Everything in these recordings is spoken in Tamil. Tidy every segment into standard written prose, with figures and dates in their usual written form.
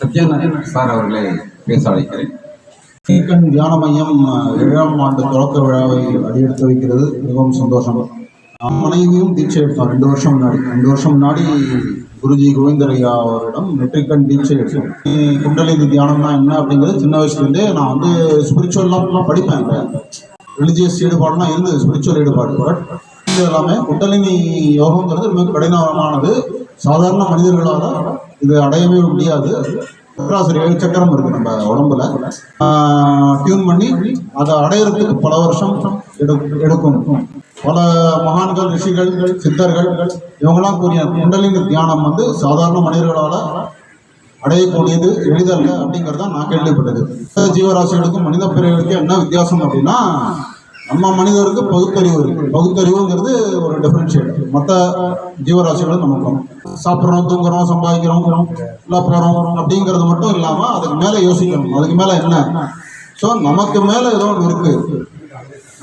சத்யன் சார் அவர்களை பேச அழைக்கிறேன். ஸ்ரீகண் தியான மையம் 7ஆம் ஆண்டு தொடக்க விழாவை அடியெடுத்து வைக்கிறது. மிகவும் சந்தோஷம். மனைவியும் தீட்சை எடுத்தோம் 2 வருஷம் முன்னாடி குருஜி கோவிந்தரையா அவரிடம் நெற்றிக்கண் தீட்சை எடுத்தோம். குண்டலினி தியானம்னா என்ன அப்படிங்கிறது சின்ன வயசுலேருந்தே நான் வந்து ஸ்பிரிச்சுவல்லாம் படிப்பேன். ரிலிஜியஸ் ஈடுபாடுலாம் இருந்தது, ஸ்பிரிச்சுவல் ஈடுபாடு. பட் இது எல்லாமே குண்டலினி யோகங்கிறது மிக கடினமானது. சாதாரண மனிதர்களால் இது அடையவே முடியாது. 7 சக்கரம் இருக்கு நம்ம உடம்புல. டியூன் பண்ணி அதை அடையிறதுக்கு பல வருஷம் எடுக்கும். பல மகான்கள், ரிஷிகள், சித்தர்கள் இவங்கெல்லாம் கூறிய குண்டலினி தியானம் வந்து சாதாரண மனிதர்களால் அடையக்கூடியது எளிதல்ல அப்படிங்கிறத நான் கேள்விப்பட்டது. ஜீவராசிகளுக்கும் மனித பிறவிக்கும் என்ன வித்தியாசம் அப்படின்னா, நம்ம மனிதருக்கு பகுத்தறிவுங்கிறது ஒரு டிஃபரன்ஷியேட். மற்ற ஜீவராசிகளும் நமக்கும் சாப்பிட்றோம், தூங்குறோம், சம்பாதிக்கிறோம், இல்லை போகிறோம் அப்படிங்கிறது மட்டும் இல்லாமல் அதுக்கு மேலே யோசிக்கணும். அதுக்கு மேலே என்ன, ஸோ நமக்கு மேலே ஏதோ ஒன்று இருக்குது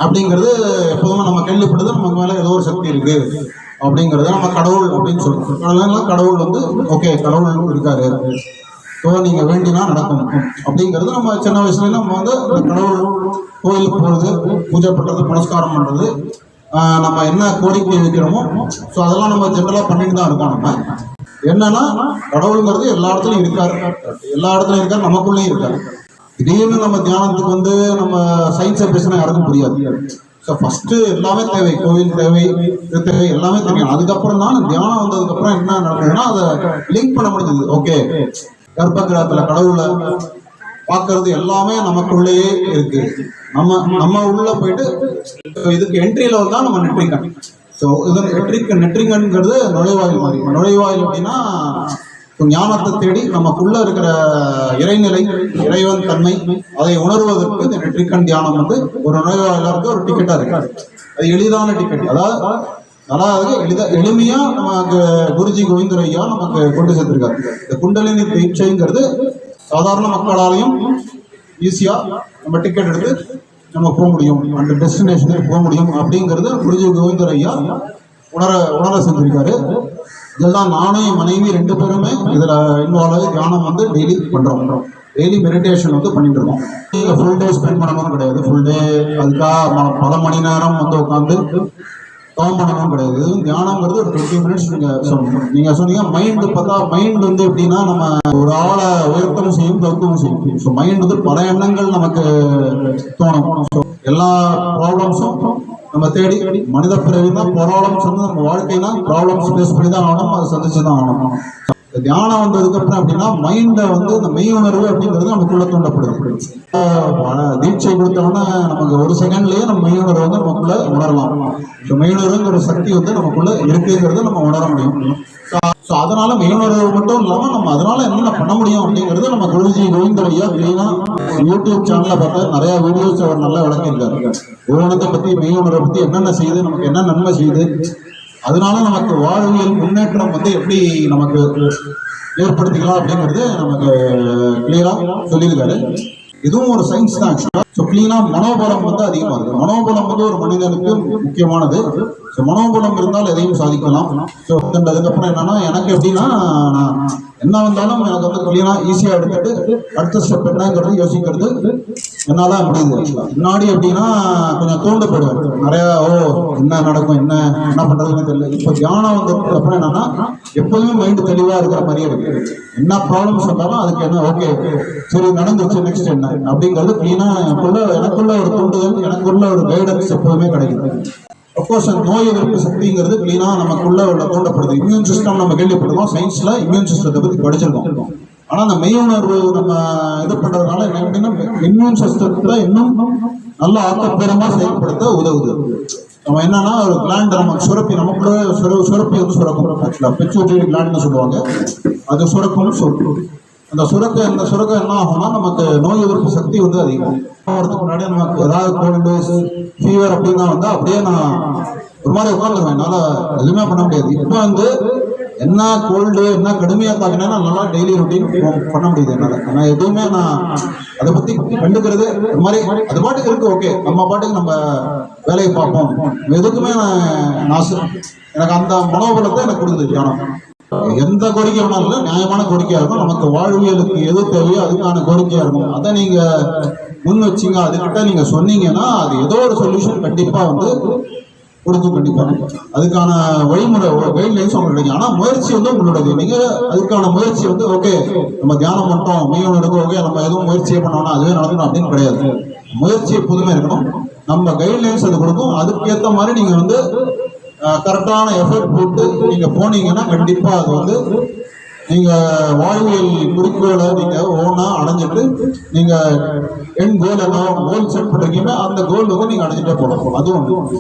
அப்படிங்கிறது எப்போதுமே நம்ம கேள்விப்படுது. நமக்கு மேலே ஏதோ ஒரு சக்தி இருக்குது அப்படிங்கிறத நம்ம கடவுள் அப்படின்னு சொல்கிறோம். கடவுள் வந்து ஓகே, கடவுள் இருக்காரு, ஸோ நீங்கள் வேண்டினா நடக்கும் அப்படிங்கிறது நம்ம சின்ன வயசுல நம்ம வந்து கடவுள் கோயிலுக்கு போகிறது, பூஜை பண்ணுறது, புனஸ்காரம் பண்ணுறது, நம்ம என்ன கோரிக்கை வைக்கிறோமோ ஸோ அதெல்லாம் நம்ம ஜென்ரலாக பண்ணிட்டு தான் இருக்கோம். நம்ம என்னன்னா கடவுளுங்கிறது எல்லா இடத்துலையும் இருக்கார், நமக்குள்ளேயும் இருக்கார். திடீர்னு நம்ம தியானத்துக்கு வந்து நம்ம சயின்ஸை பேசினா யாருக்கும் புரியாது. ஸோ ஃபஸ்ட்டு எல்லாமே தேவை, கோவில் தேவை, இது தேவை, எல்லாமே தெரியும். அதுக்கப்புறம் தான் தியானம் வந்ததுக்கப்புறம் என்ன நடக்குதுன்னா அதை லிங்க் பண்ண முடிஞ்சது. ஓகே, கர்ப்ப கிரகத்தில் கடவுளை பார்க்கறது எல்லாமே நமக்குள்ளேயே இருக்கு. நம்ம உள்ள போயிட்டு இதுக்கு என்ட்ரி லெவல் தான் நம்ம நெட்ரிங்கன். ஸோ இது நெட்ரிங்கன்கிறது நுழைவாயில் மாதிரி. நுழைவாயில் அப்படின்னா ஞானத்தை தேடி நமக்குள்ள இருக்கிற இறைநிலை, இறைவன் தன்மை, அதை உணர்வதற்கு இந்த நெற்றிக்கண் தியானம் வந்து ஒரு நுழைவாயில இருக்க ஒரு டிக்கெட்டா இருக்காது. அது எளிதான டிக்கெட். அதாவது எளிமையா நமக்கு குருஜி கோவிந்தரையா நமக்கு கொண்டு சேர்த்திருக்காரு. இந்த குண்டலினி தீட்சைங்கிறது சாதாரண மக்களாலையும் ஈஸியா நம்ம டிக்கெட் எடுத்து நம்ம போக முடியும், அந்த டெஸ்டினேஷனுக்கு போக முடியும் அப்படிங்கிறது குருஜி கோவிந்தரையா உணர செஞ்சிருக்காரு. இதெல்லாம் நானும் என் மனைவி 2 பேருமே இதில் இன்வால்வ் ஆகி தியானம் வந்து டெய்லி பண்ணுறோம். டெய்லி மெடிடேஷன் வந்து பண்ணிட்டு இருக்கோம். ஃபுல் டே ஸ்பெண்ட் பண்ணணும்னு கிடையாது. ஃபுல் டே அதுக்காக பல மணி நேரம் வந்து உட்காந்து கவனம் பண்ணணும் கிடையாது. இதுவும் தியானங்கிறது ஒரு 20 மினிட்ஸ் நீங்க சொன்னீங்க. மைண்டு பார்த்தா மைண்ட் வந்து எப்படின்னா நம்ம ஒரு ஆளை உயர்த்தவும் செய்யும், தவிர்க்கவும் செய்யும். ஸோ மைண்ட் வந்து பல எண்ணங்கள் நமக்கு தோணும். ஸோ எல்லா ப்ராப்ளம்ஸும் நம்ம தேடி மனித பிறவினா ப்ராப்ளம்ஸ் வந்து நம்ம வாழ்க்கைனா ப்ராப்ளம்ஸ் ஃபேஸ் பண்ணி தான் ஆகணும், அதை சந்திச்சு தான் ஆகணும். தியானம் வந்ததுக்கு அப்புறம் அப்படின்னா மைண்டை வந்து இந்த மெய் உணர்வு அப்படிங்கிறது நமக்குள்ள தூண்டப்படுது. தீட்சை கொடுத்தோம்னா நமக்கு 1 செகண்ட்லயே நம்ம மெய் உணர்வு வந்து நமக்குள்ள உணரலாம். இந்த மெய் உணர்வுங்கிற சக்தி வந்து நமக்குள்ள இருக்குங்கிறத நம்ம உணர முடியும். ஸோ அதனால மெய்யுணர்வு மட்டும் இல்லாமல் நம்ம அதனால என்னென்ன பண்ண முடியும் அப்படிங்கிறது நம்ம குருஜி கோவிந்தரையா கிளீனா யூடியூப் சேனல்ல பார்த்தா நிறைய வீடியோஸ் அவர் நல்லா விளக்கியிருக்காரு. ஓணத்தை பத்தி, மெய்யுணர்வை பத்தி என்னென்ன செய்யுது, நமக்கு என்ன நன்மை செய்யுது, அதனால நமக்கு வாழ்வியல் முன்னேற்றம் வந்து எப்படி நமக்கு ஏற்படுத்திக்கலாம் அப்படிங்கிறது நமக்கு கிளியரா சொல்லியிருக்காரு. இதுவும் ஒரு சயின்ஸ் தான் ஆக்சுவலா. ஸோ கிளீனா மனோபலம் வந்து அதிகமாக இருக்கு. மனோபலம் வந்து ஒரு மனிதனுக்கு முக்கியமானது. ஸோ மனோபலம் இருந்தால் எதையும் சாதிக்கலாம். ஸோ அதுக்கப்புறம் என்னன்னா, எனக்கு எப்படின்னா நான் என்ன வந்தாலும் எனக்கு வந்து கிளீனா ஈஸியாக எடுத்துட்டு அடுத்த ஸ்டெப் என்னங்கிறது யோசிக்கிறது என்னால் முடியுது. முன்னாடி எப்படின்னா கொஞ்சம் தூண்டப்படுவேன் நிறையா. என்ன நடக்கும், என்ன பண்ணுறதுன்னு தெரியல. இப்போ தியானம் வந்ததுக்கு அப்புறம் என்னன்னா எப்போதுமே மைண்டு தெளிவாக இருக்கிற மாதிரியே இருக்கு. என்ன ப்ராப்ளம்ஸ் வந்தாலும் அதுக்கு என்ன ஓகே, சரி நடந்துச்சு, நெக்ஸ்ட் என்ன அப்படிங்கிறது கிளீனா எனக்குள்ள ஒரு தூண்டுதல், எனக்குள்ள ஒரு கைடன்ஸ் எப்போதுமே கிடைக்குது. அப்கோர்ஸ் அந்த நோய் எதிர்ப்பு சக்திங்கிறது கிளீனா நமக்குள்ள தூண்டப்படுது. இம்யூன் சிஸ்டம் நம்ம கேள்விப்பட்டிருக்கோம், சயின்ஸ்ல இம்யூன் சிஸ்டத்தை பத்தி படிச்சிருக்கோம். ஆனா அந்த மெய் உணர்வு நம்ம இது பண்றதுனால என்ன இம்யூன் சிஸ்டத்துல இன்னும் நல்ல ஆக்கப்பூர்வமா செயல்படுத்த உதவுது. நம்ம என்னன்னா ஒரு கிளாண்ட் நமக்கு சுரப்பி, நமக்குள்ள சுரப்பி வந்து சுரக்கும். பிச்சுட்டரி கிளாண்ட்னு சொல்லுவாங்க. அது சுரக்கும். அந்த சுரக்க என்ன ஆகும்னா நமக்கு நோய் எதிர்ப்பு சக்தி வந்து அதிகம். வரதுக்கு முன்னாடி நமக்கு ஏதாவது கோல்டு, ஃபீவர் அப்படின்னா வந்து அப்படியே நான் ஒரு மாதிரி உட்காந்துருவேன். என்னால் எதுவுமே பண்ண முடியாது. இப்போ வந்து என்ன கோல்டு என்ன கடுமையாக தாக்கினா நல்லா டெய்லி ரொட்டீன் பண்ண முடியுது என்னால். நான் எதுவுமே நான் அதை பற்றி கண்டுக்கிறது ஒரு மாதிரி அது பாட்டுக்கு இருக்கு. ஓகே, நம்ம பாட்டுக்கு நம்ம வேலையை பார்ப்போம். எதுக்குமே நான் எனக்கு அந்த மனோபலத்தை எனக்கு கொடுக்குது தியானம். எந்த கோரிக்கை வேணாலும் இல்லை, நியாயமான கோரிக்கையா இருக்கும். நமக்கு வாழ்வியலுக்கு எது தேவையோ அதுக்கான கோரிக்கையா இருக்கும். அதை நீங்க முன் வச்சீங்க, அதுக்கிட்ட நீங்க சொன்னீங்கன்னா அது ஏதோ ஒரு சொல்யூஷன் கண்டிப்பா வந்து கொடுக்கும். கண்டிப்பா அதுக்கான வழிமுறை கைட்லைன்ஸ் உங்களுக்கு கிடைக்கும். ஆனா முயற்சி வந்து உங்களுடைய, நீங்க அதுக்கான முயற்சி வந்து ஓகே நம்ம தியானம் பண்ணிட்டோம் மெய்யும் எடுக்கும், ஓகே நம்ம எதுவும் முயற்சியே பண்ணோம்னா அதுவே நடக்கணும் அப்படின்னு கிடையாது. முயற்சி எப்போதுமே இருக்கணும். நம்ம கைட்லைன்ஸ் அது கொடுக்கும். அதுக்கு ஏற்ற மாதிரி நீங்க வந்து கரெக்டான எஃபர்ட் போட்டு நீங்க போனீங்கன்னா கண்டிப்பா அது வந்து நீங்க வாழ்வியல் குறிக்கோளை நீங்க ஓனா அடைஞ்சிட்டு நீங்க என் கோல் என்ன கோல் செட் பண்ணிருக்கீங்க அந்த கோல் வந்து நீங்க அடைஞ்சிட்டே போகலாம். அது ஒன்று.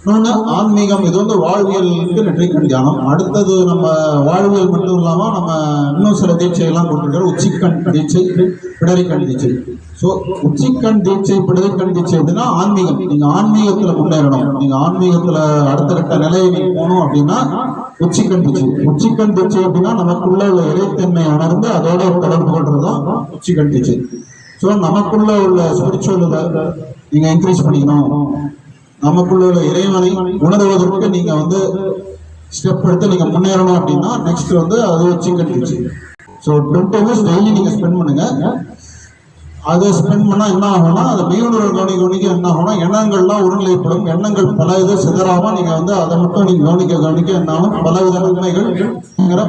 இன்னொன்று ஆன்மீகம், இது வந்து வாழ்வியலுக்கு நெற்றிக்கண் தியானம். அடுத்தது நம்ம வாழ்வியல் மட்டும் இல்லாம நம்ம இன்னும் சில தீட்சையெல்லாம் கொடுத்துருக்காரு. உச்சிக்கண் தீட்சை, பிடரிக்கண் தீட்சை. ஸோ உச்சிக்கண் தீட்சை, பிடரிக்கண் தீட்சை அப்படின்னா ஆன்மீகம். நீங்க ஆன்மீகத்துல முன்னேறணும், நீங்க ஆன்மீகத்துல அடுத்த கட்ட நிலையை நீங்க போகணும் அப்படின்னா உச்சிக்கண் தீட்சை. உச்சிக்கண் தீட்சை அப்படின்னா நமக்குள்ள உள்ள இறைத்தன்மை உணர்ந்து அதோட தொடர்பு கொள்றதுதான் உச்சிக்கண் தீட்சை. ஸோ நமக்குள்ள உள்ள ஸ்பிரிச்சுவல் நீங்க இன்க்ரீஸ் பண்ணிக்கணும், நமக்குள்ள உள்ள இறைவனை உணர்வதற்கு நீங்க வந்து ஸ்டெப் எடுத்து நீங்க முன்னேறணும் அப்படின்னா நெக்ஸ்ட் வந்து அது உச்சிக்கண் தீட்சை. ஸோ 20 hours டெய்லி நீங்க ஸ்பெண்ட் பண்ணுங்க. அதை ஸ்பெண்ட் பண்ணா என்ன ஆகும்னா அது மெய்யுணர்வு கவனிக்க என்ன ஆகும்னா எண்ணங்கள்லாம் ஒருநிலைப்படும். எண்ணங்கள் பல இது சிதறாம நீங்க வந்து அதை மட்டும் நீங்க கவனிக்க என்ன ஆகும், பலவித நன்மைகள்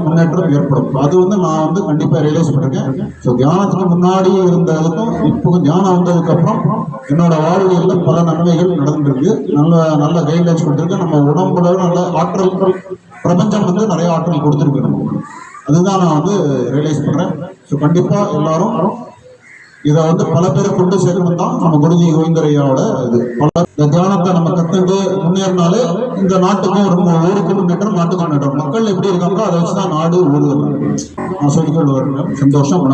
முன்னேற்றம் ஏற்படும். அது வந்து நான் வந்து கண்டிப்பா ரியலைஸ் பண்ணிருக்கேன். ஸோ தியானத்துக்கு முன்னாடி இருந்ததுக்கும் இப்போ தியானம் வந்ததுக்கு அப்புறம் என்னோட வாழ்வியல்ல பல நன்மைகள் நடந்துருக்கு. நல்ல கைட்லைன்ஸ் கொடுத்துருக்கு. நம்ம உடம்புல நல்ல ஆற்றல், பிரபஞ்சம் வந்து நிறைய ஆற்றல் கொடுத்துருக்கு நமக்கு. அதுதான் நான் வந்து ரியலைஸ் பண்றேன். ஸோ கண்டிப்பா எல்லாரும் இதை வந்து பல பேரை கொண்டு சேர்க்கணும் தான் நம்ம குருஜி கோவிந்தரையாவோட இது. இந்த தியானத்தை நம்ம கத்துட்டு முன்னேறினாலே இந்த நாட்டுக்கும் ஒரு ஊருக்கு முன்னேற்றம், நாட்டுக்கும் முன்னேற்றம். மக்கள் எப்படி இருக்காங்களோ அதை வச்சுதான் நாடு ஊரு. நான் சொல்லிக்கொள்ள சந்தோஷம்.